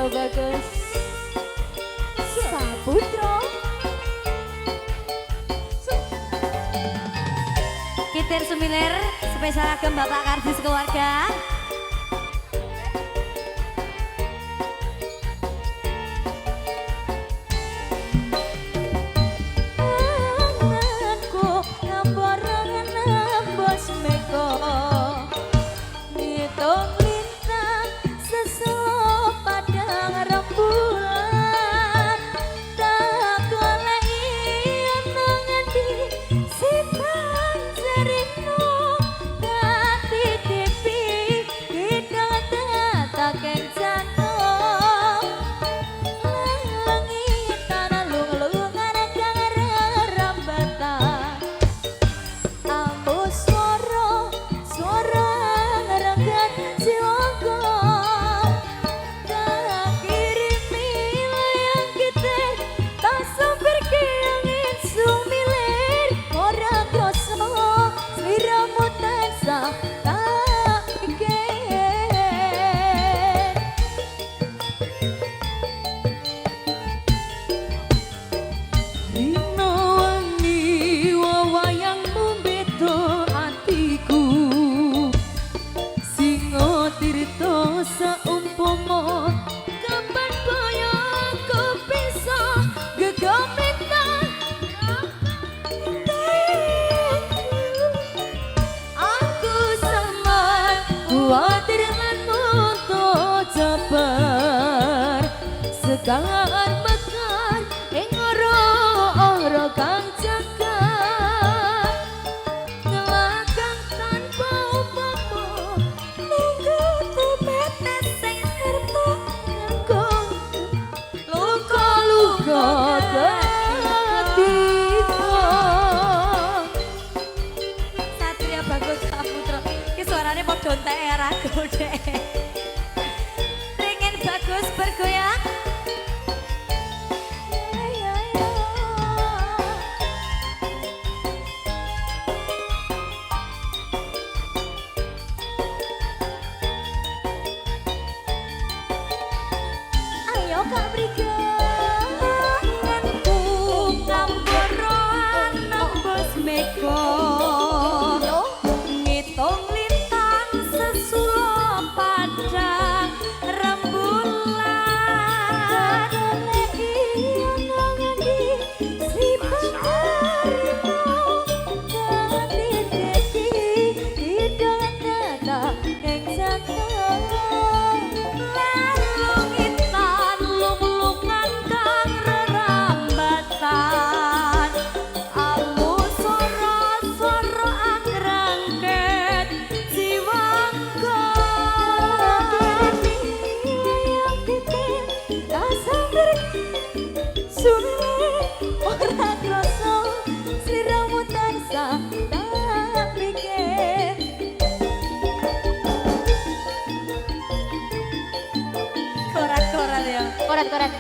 Bagus Saputra Kitir Sumilir spesial agem Bapak Kardis keluarga. Anganku ngamborang nembus meko ngitung lintang sesuap padang rembulan tak goleki ana ngendi si panjerino tak titipi kidang tak kencang saumpama kapan boyoku bisa gegometan aku sama kuatir lanmu untuk cabar sekarang mekar ing ora kang jaga ngelakang tanpa upamu nunggu tupet sing serta nganggung luka-luka ketika Satria Bagus Saputra ki suarane padha entek ragu dek. Ringin bagus bergoyang. Ayo Kak Brika nganku ngamboran nembus meko ngitung lintang sesulap padang rembulan goleki ana ngendi si panjerino tak titipi kidang tak kencang Korat-korat ya. Korat-korat